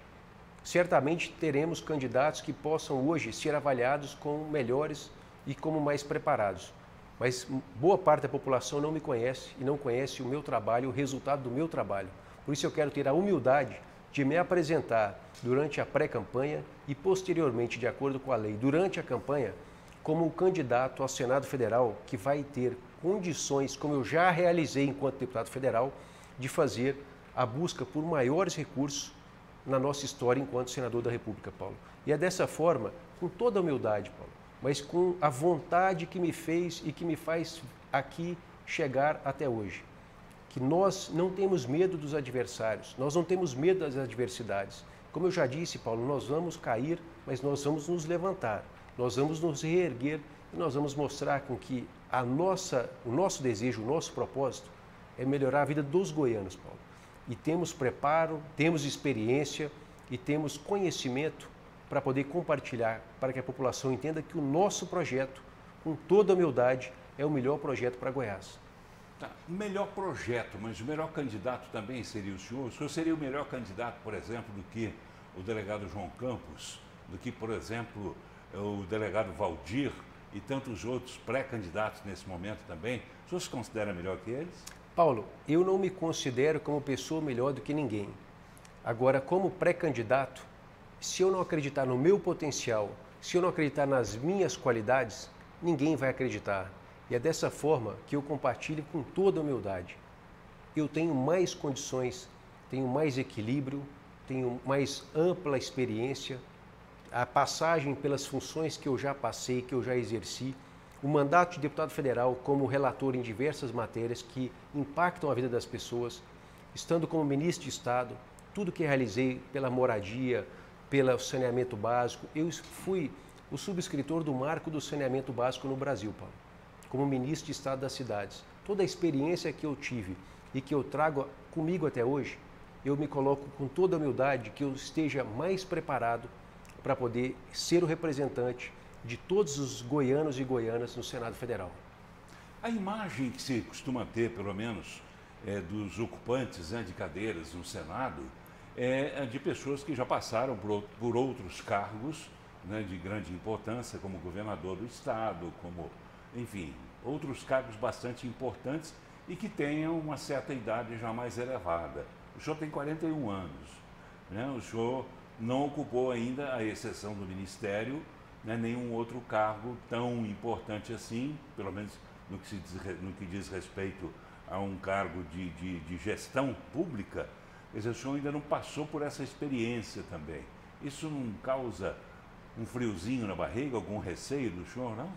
Certamente teremos candidatos que possam hoje ser avaliados como melhores e como mais preparados. Mas boa parte da população não me conhece e não conhece o meu trabalho, o resultado do meu trabalho. Por isso eu quero ter a humildade de me apresentar durante a pré-campanha e posteriormente, de acordo com a lei, durante a campanha, como um candidato ao Senado Federal que vai ter condições, como eu já realizei enquanto deputado federal, de fazer a busca por maiores recursos na nossa história enquanto senador da República, Paulo. E é dessa forma, com toda a humildade, Paulo, mas com a vontade que me fez e que me faz aqui chegar até hoje. Que nós não temos medo dos adversários, nós não temos medo das adversidades. Como eu já disse, Paulo, nós vamos cair, mas nós vamos nos levantar, nós vamos nos reerguer e nós vamos mostrar com que o nosso desejo, o nosso propósito é melhorar a vida dos goianos, Paulo. E temos preparo, temos experiência e temos conhecimento para poder compartilhar, para que a população entenda que o nosso projeto, com toda a humildade, é o melhor projeto para Goiás. Tá, o melhor projeto, mas o melhor candidato também seria o senhor? O senhor seria o melhor candidato, por exemplo, do que o delegado João Campos, do que, por exemplo, o delegado Valdir e tantos outros pré-candidatos nesse momento também? O senhor se considera melhor que eles? Paulo, eu não me considero como pessoa melhor do que ninguém. Agora, como pré-candidato, se eu não acreditar no meu potencial, se eu não acreditar nas minhas qualidades, ninguém vai acreditar. E é dessa forma que eu compartilho com toda a humildade. Eu tenho mais condições, tenho mais equilíbrio, tenho mais ampla experiência, a passagem pelas funções que eu já passei, que eu já exerci, o mandato de deputado federal como relator em diversas matérias que impactam a vida das pessoas, estando como ministro de Estado, tudo que realizei pela moradia, pelo saneamento básico, eu fui o subscritor do Marco do Saneamento Básico no Brasil, Paulo, como ministro de Estado das Cidades. Toda a experiência que eu tive e que eu trago comigo até hoje, eu me coloco com toda a humildade que eu esteja mais preparado para poder ser o representante de todos os goianos e goianas no Senado Federal. A imagem que se costuma ter, pelo menos, dos ocupantes, né, de cadeiras no Senado, é de pessoas que já passaram por outros cargos, né, de grande importância, como governador do estado, como, enfim, outros cargos bastante importantes e que tenham uma certa idade já mais elevada. O senhor tem 41 anos, né? O senhor não ocupou ainda, à exceção do Ministério, né, nenhum outro cargo tão importante assim, pelo menos no que diz respeito a um cargo de gestão pública. Quer dizer, o senhor ainda não passou por essa experiência também. Isso não causa um friozinho na barriga, algum receio do senhor, não?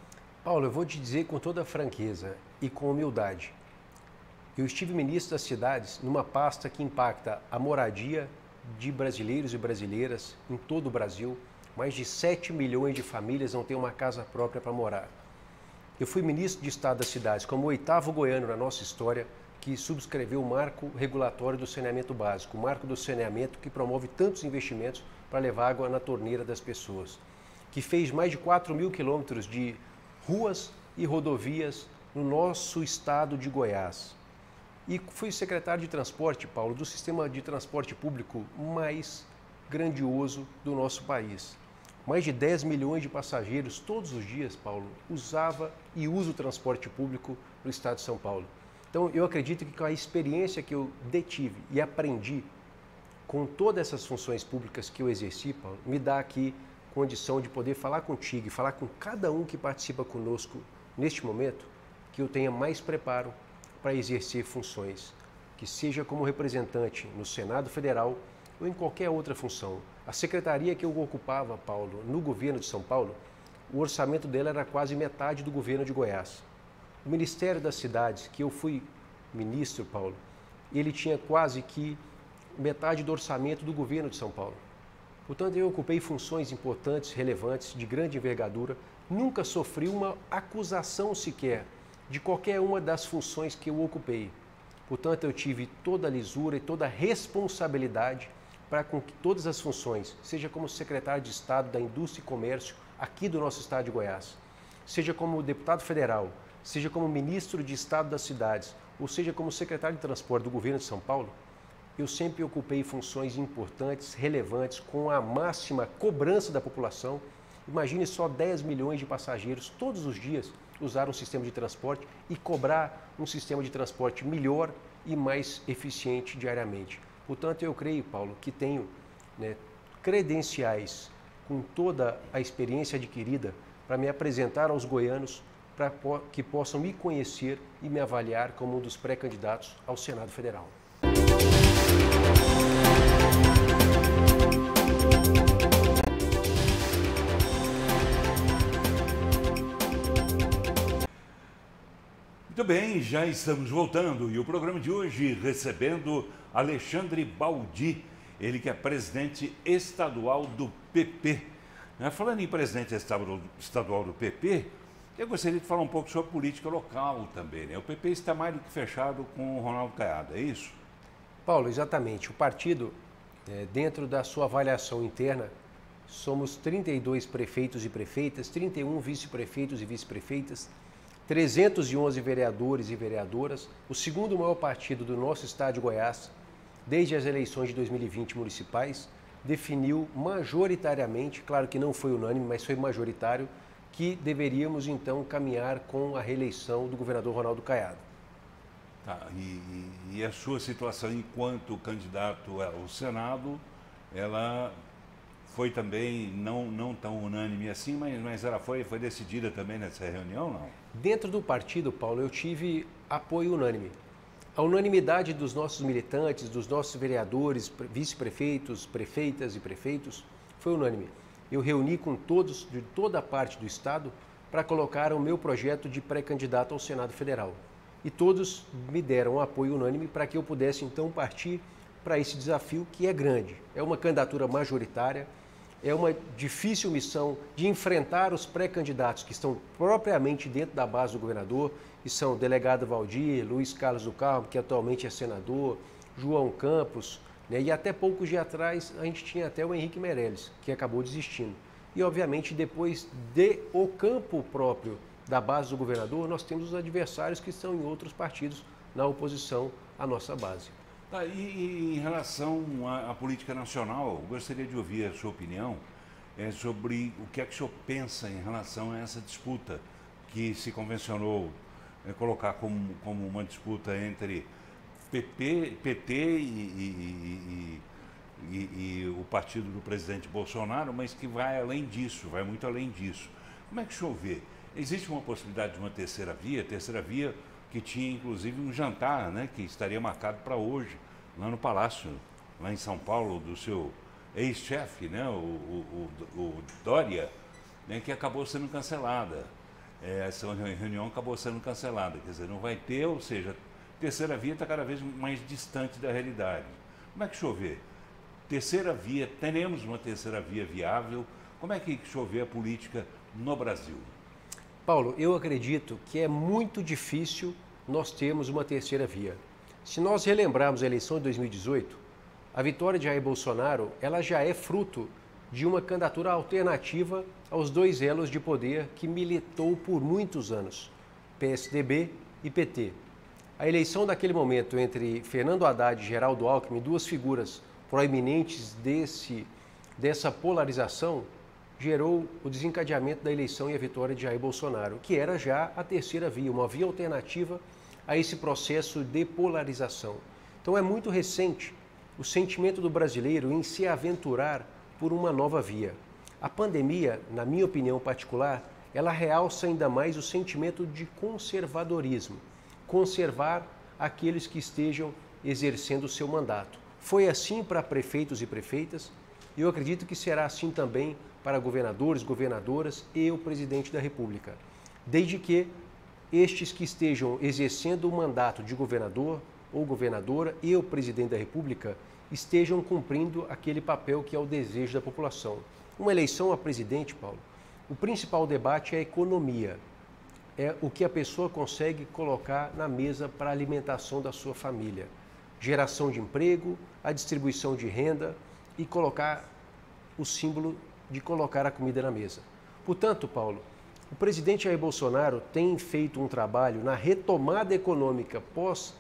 Paulo, eu vou te dizer com toda franqueza e com humildade. Eu estive ministro das cidades numa pasta que impacta a moradia de brasileiros e brasileiras em todo o Brasil. Mais de 7 milhões de famílias não têm uma casa própria para morar. Eu fui ministro de Estado das Cidades como o 8º goiano na nossa história que subscreveu o marco regulatório do saneamento básico, o marco do saneamento que promove tantos investimentos para levar água na torneira das pessoas, que fez mais de 4 mil quilômetros de ruas e rodovias no nosso estado de Goiás. E fui secretário de transporte, Paulo, do sistema de transporte público mais grandioso do nosso país. Mais de 10 milhões de passageiros todos os dias, Paulo, usava e usa o transporte público no estado de São Paulo. Então, eu acredito que com a experiência que eu detive e aprendi com todas essas funções públicas que eu exerci, Paulo, me dá aqui condição de poder falar contigo e falar com cada um que participa conosco neste momento, que eu tenha mais preparo para exercer funções, que seja como representante no Senado Federal ou em qualquer outra função. A secretaria que eu ocupava, Paulo, no governo de São Paulo, o orçamento dela era quase metade do governo de Goiás. O Ministério das Cidades, que eu fui ministro, Paulo, ele tinha quase que metade do orçamento do governo de São Paulo. Portanto, eu ocupei funções importantes, relevantes, de grande envergadura, nunca sofri uma acusação sequer de qualquer uma das funções que eu ocupei. Portanto, eu tive toda a lisura e toda a responsabilidade para com que todas as funções, seja como secretário de Estado da Indústria e Comércio aqui do nosso estado de Goiás, seja como deputado federal, seja como ministro de Estado das Cidades, ou seja como secretário de Transporte do governo de São Paulo, eu sempre ocupei funções importantes, relevantes, com a máxima cobrança da população. Imagine só 10 milhões de passageiros todos os dias usar um sistema de transporte e cobrar um sistema de transporte melhor e mais eficiente diariamente. Portanto, eu creio, Paulo, que tenho, né, credenciais com toda a experiência adquirida para me apresentar aos goianos para que possam me conhecer e me avaliar como um dos pré-candidatos ao Senado Federal. Muito bem, já estamos voltando e o programa de hoje recebendo Alexandre Baldi, ele que é presidente estadual do PP. Falando em presidente estadual do PP, eu gostaria de falar um pouco sobre política local também, né? O PP está mais do que fechado com o Ronaldo Caiado, é isso? Paulo, exatamente. O partido, dentro da sua avaliação interna, somos 32 prefeitos e prefeitas, 31 vice-prefeitos e vice-prefeitas, 311 vereadores e vereadoras, o segundo maior partido do nosso estado de Goiás, desde as eleições de 2020 municipais, definiu majoritariamente, claro que não foi unânime, mas foi majoritário, que deveríamos então caminhar com a reeleição do governador Ronaldo Caiado. Tá, e a sua situação enquanto candidato ao Senado, ela foi também não tão unânime assim, mas ela foi decidida também nessa reunião, não? Dentro do partido, Paulo, eu tive apoio unânime. A unanimidade dos nossos militantes, dos nossos vereadores, vice-prefeitos, prefeitas e prefeitos, foi unânime. Eu reuni com todos, de toda a parte do estado, para colocar o meu projeto de pré-candidato ao Senado Federal. E todos me deram um apoio unânime para que eu pudesse então partir para esse desafio que é grande. É uma candidatura majoritária, é uma difícil missão de enfrentar os pré-candidatos que estão propriamente dentro da base do governador, que são o delegado Valdir, Luiz Carlos do Carmo, que atualmente é senador, João Campos, né? E até poucos dias atrás a gente tinha até o Henrique Meirelles, que acabou desistindo. E obviamente depois do campo próprio da base do governador, nós temos os adversários que estão em outros partidos na oposição à nossa base. Tá, e em relação à política nacional, eu gostaria de ouvir a sua opinião sobre o que é que o senhor pensa em relação a essa disputa que se convencionou colocar como uma disputa entre PT e o partido do presidente Bolsonaro, mas que vai além disso, vai muito além disso. Como é que o senhor vê? Existe uma possibilidade de uma terceira via que tinha inclusive um jantar, né, que estaria marcado para hoje, lá no Palácio, lá em São Paulo, do seu ex-chefe, né, o Dória, né, que acabou sendo cancelada. Essa reunião acabou sendo cancelada, quer dizer, não vai ter, ou seja, a terceira via está cada vez mais distante da realidade. Como é que o senhor vê? Terceira via, teremos uma terceira via viável? Como é que o senhor vê a política no Brasil? Paulo, eu acredito que é muito difícil nós termos uma terceira via. Se nós relembrarmos a eleição de 2018, a vitória de Jair Bolsonaro, ela já é fruto de uma candidatura alternativa aos dois elos de poder que militou por muitos anos, PSDB e PT. A eleição daquele momento entre Fernando Haddad e Geraldo Alckmin, duas figuras proeminentes dessa polarização, gerou o desencadeamento da eleição e a vitória de Jair Bolsonaro, que era já a terceira via, uma via alternativa a esse processo de polarização. Então é muito recente o sentimento do brasileiro em se aventurar por uma nova via. A pandemia, na minha opinião particular, ela realça ainda mais o sentimento de conservadorismo, conservar aqueles que estejam exercendo o seu mandato. Foi assim para prefeitos e prefeitas, e eu acredito que será assim também para governadores, governadoras e o presidente da República, desde que estes que estejam exercendo o mandato de governador ou governadora e o presidente da República estejam cumprindo aquele papel que é o desejo da população. Uma eleição a presidente, Paulo, o principal debate é a economia, é o que a pessoa consegue colocar na mesa para a alimentação da sua família, geração de emprego, a distribuição de renda e colocar o símbolo de colocar a comida na mesa. Portanto, Paulo, o presidente Jair Bolsonaro tem feito um trabalho na retomada econômica pós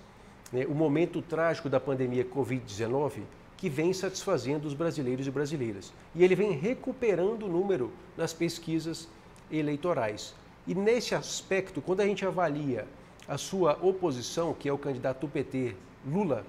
o momento trágico da pandemia Covid-19, que vem satisfazendo os brasileiros e brasileiras. E ele vem recuperando o número nas pesquisas eleitorais. E nesse aspecto, quando a gente avalia a sua oposição, que é o candidato do PT, Lula,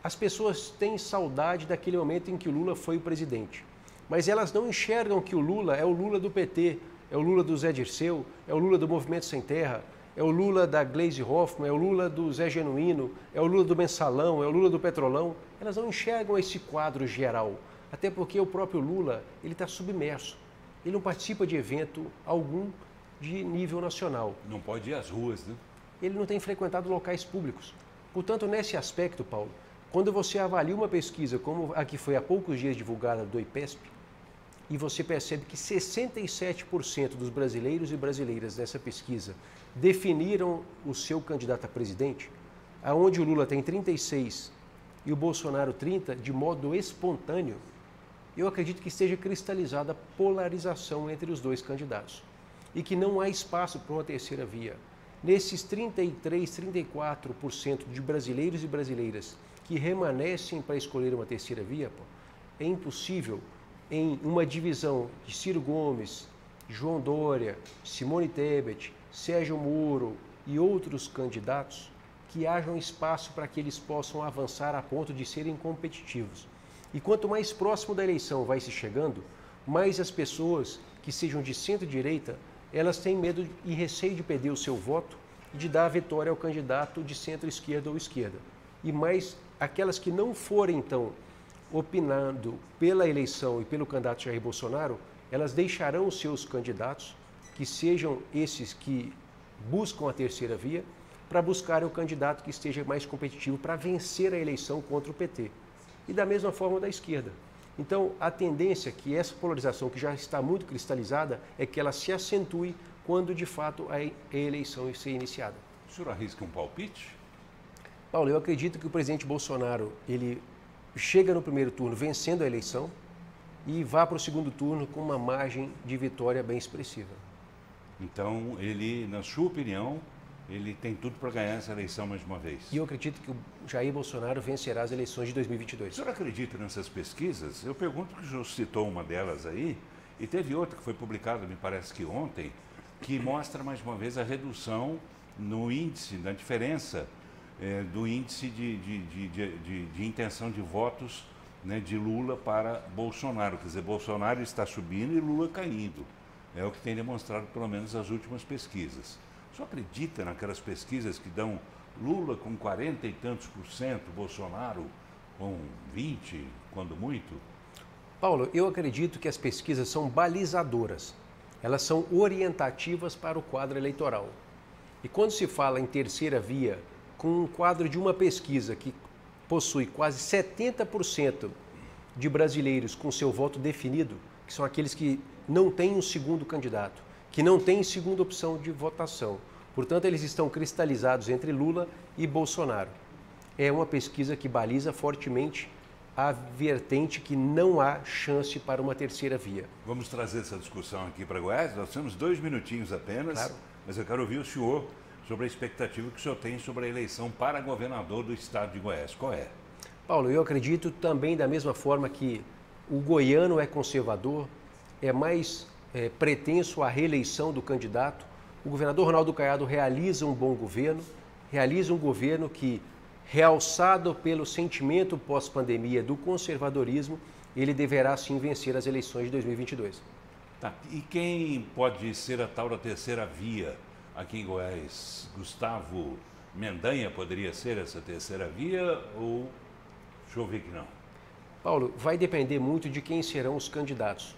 as pessoas têm saudade daquele momento em que o Lula foi o presidente. Mas elas não enxergam que o Lula é o Lula do PT, é o Lula do Zé Dirceu, é o Lula do Movimento Sem Terra, é o Lula da Gleisi Hoffmann, é o Lula do Zé Genuíno, é o Lula do Mensalão, é o Lula do Petrolão. Elas não enxergam esse quadro geral, até porque o próprio Lula ele está submerso. Ele não participa de evento algum de nível nacional. Não pode ir às ruas, né? Ele não tem frequentado locais públicos. Portanto, nesse aspecto, Paulo, quando você avalia uma pesquisa como a que foi há poucos dias divulgada do IPESP, e você percebe que 67% dos brasileiros e brasileiras dessa pesquisa definiram o seu candidato a presidente, aonde o Lula tem 36% e o Bolsonaro 30%, de modo espontâneo, eu acredito que esteja cristalizada a polarização entre os dois candidatos e que não há espaço para uma terceira via. Nesses 33%, 34% de brasileiros e brasileiras que remanescem para escolher uma terceira via, é impossível em uma divisão de Ciro Gomes, João Dória, Simone Tebet, Sérgio Moro e outros candidatos que hajam espaço para que eles possam avançar a ponto de serem competitivos. E quanto mais próximo da eleição vai se chegando, mais as pessoas que sejam de centro-direita, elas têm medo e receio de perder o seu voto e de dar a vitória ao candidato de centro-esquerda ou esquerda. E mais aquelas que não forem, então, opinando pela eleição e pelo candidato Jair Bolsonaro, elas deixarão os seus candidatos, que sejam esses que buscam a terceira via, para buscar o candidato que esteja mais competitivo para vencer a eleição contra o PT. E da mesma forma da esquerda. Então, a tendência é que essa polarização, que já está muito cristalizada, é que ela se acentue quando, de fato, a eleição ser iniciada. O senhor arrisca um palpite? Paulo, eu acredito que o presidente Bolsonaro, ele chega no primeiro turno vencendo a eleição e vá para o segundo turno com uma margem de vitória bem expressiva. Então, ele, na sua opinião, ele tem tudo para ganhar essa eleição mais uma vez. E eu acredito que o Jair Bolsonaro vencerá as eleições de 2022. O senhor acredita nessas pesquisas? Eu pergunto que o senhor citou uma delas aí, e teve outra que foi publicada, me parece que ontem, que mostra mais uma vez a redução no índice, na diferença do índice de intenção de votos, né, de Lula para Bolsonaro. Quer dizer, Bolsonaro está subindo e Lula caindo. É o que tem demonstrado, pelo menos, as últimas pesquisas. O senhor acredita naquelas pesquisas que dão Lula com 40 e tantos %, Bolsonaro com 20, quando muito? Paulo, eu acredito que as pesquisas são balizadoras. Elas são orientativas para o quadro eleitoral. E quando se fala em terceira via, com um quadro de uma pesquisa que possui quase 70% de brasileiros com seu voto definido, que são aqueles que não têm um segundo candidato, que não têm segunda opção de votação. Portanto, eles estão cristalizados entre Lula e Bolsonaro. É uma pesquisa que baliza fortemente a vertente que não há chance para uma terceira via. Vamos trazer essa discussão aqui para Goiás. Nós temos 2 minutinhos apenas, claro, mas eu quero ouvir o senhor sobre a expectativa que o senhor tem sobre a eleição para governador do estado de Goiás. Qual é? Paulo, eu acredito também da mesma forma que o goiano é conservador, é mais pretenso à reeleição do candidato. O governador Ronaldo Caiado realiza um bom governo, realiza um governo que, realçado pelo sentimento pós-pandemia do conservadorismo, ele deverá sim vencer as eleições de 2022. Tá. E quem pode ser a tal da terceira via aqui em Goiás? Gustavo Mendanha poderia ser essa terceira via ou deixa eu ver que não? Paulo, vai depender muito de quem serão os candidatos.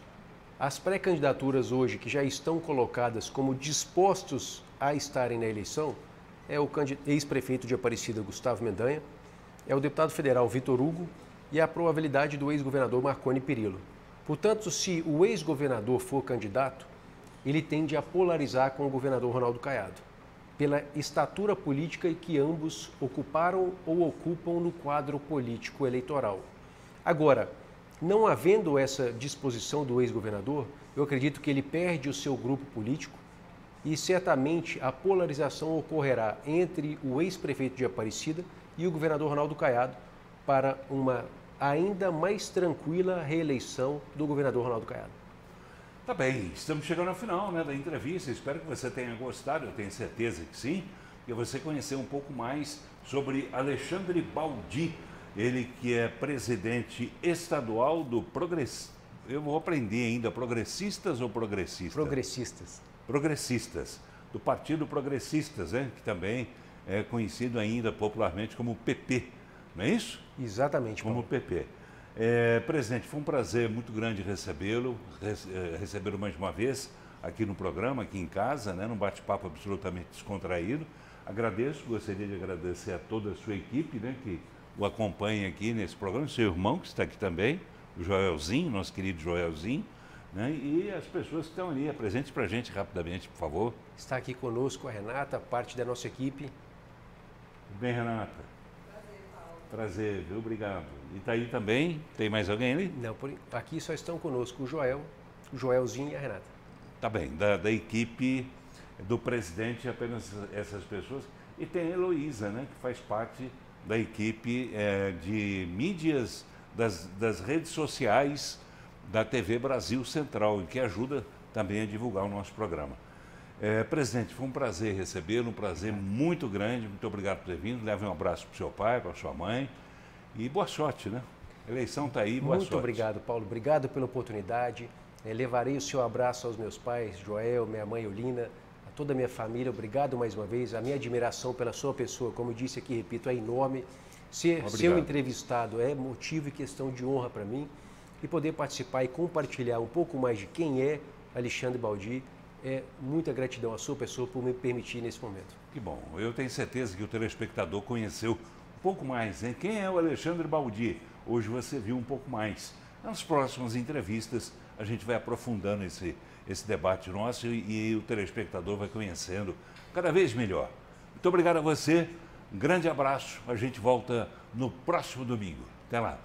As pré-candidaturas hoje que já estão colocadas como dispostos a estarem na eleição é o ex-prefeito de Aparecida, Gustavo Mendanha, é o deputado federal Vitor Hugo e a probabilidade do ex-governador Marconi Perillo. Portanto, se o ex-governador for candidato, ele tende a polarizar com o governador Ronaldo Caiado, pela estatura política que ambos ocuparam ou ocupam no quadro político eleitoral. Agora, não havendo essa disposição do ex-governador, eu acredito que ele perde o seu grupo político e certamente a polarização ocorrerá entre o ex-prefeito de Aparecida e o governador Ronaldo Caiado para uma ainda mais tranquila reeleição do governador Ronaldo Caiado. Tá bem, estamos chegando ao final, né, da entrevista. Espero que você tenha gostado, eu tenho certeza que sim, e você conhecer um pouco mais sobre Alexandre Baldi, ele que é presidente estadual do eu vou aprender ainda, Progressistas ou Progressistas? Progressistas. Progressistas, do Partido Progressistas, né, que também é conhecido ainda popularmente como PP, não é isso? Exatamente, como Paulo. PP. Presidente, foi um prazer muito grande recebê-lo mais uma vez aqui no programa, aqui em casa, né, num bate-papo absolutamente descontraído. Gostaria de agradecer a toda a sua equipe, né, que o acompanha aqui nesse programa, seu irmão que está aqui também, o Joelzinho, nosso querido Joelzinho, né, e as pessoas que estão ali. Apresente para a gente rapidamente, por favor. Está aqui conosco a Renata, parte da nossa equipe. Tudo bem, Renata? Prazer, viu? Obrigado. E está aí também? Tem mais alguém ali? Não, aqui só estão conosco o Joelzinho e a Renata. Tá bem, da equipe do presidente, apenas essas pessoas. E tem a Heloísa, né, que faz parte da equipe de mídias das redes sociais da TV Brasil Central, e que ajuda também a divulgar o nosso programa. Presidente, foi um prazer recebê-lo, um prazer muito grande. Muito obrigado por ter vindo. Leve um abraço para o seu pai, para a sua mãe. E boa sorte, né? A eleição está aí, boa sorte. Muito obrigado, Paulo. Obrigado pela oportunidade. Levarei o seu abraço aos meus pais, Joel, minha mãe, Olina, a toda a minha família. Obrigado mais uma vez. A minha admiração pela sua pessoa, como eu disse aqui, repito, é enorme. Ser seu entrevistado é motivo e questão de honra para mim. E poder participar e compartilhar um pouco mais de quem é Alexandre Baldi, é muita gratidão à sua pessoa por me permitir nesse momento. Que bom. Eu tenho certeza que o telespectador conheceu um pouco mais, né? Quem é o Alexandre Baldi? Hoje você viu um pouco mais Nas próximas entrevistas, a gente vai aprofundando esse debate nosso e o telespectador vai conhecendo cada vez melhor. Muito obrigado a você, um grande abraço, a gente volta no próximo domingo. Até lá.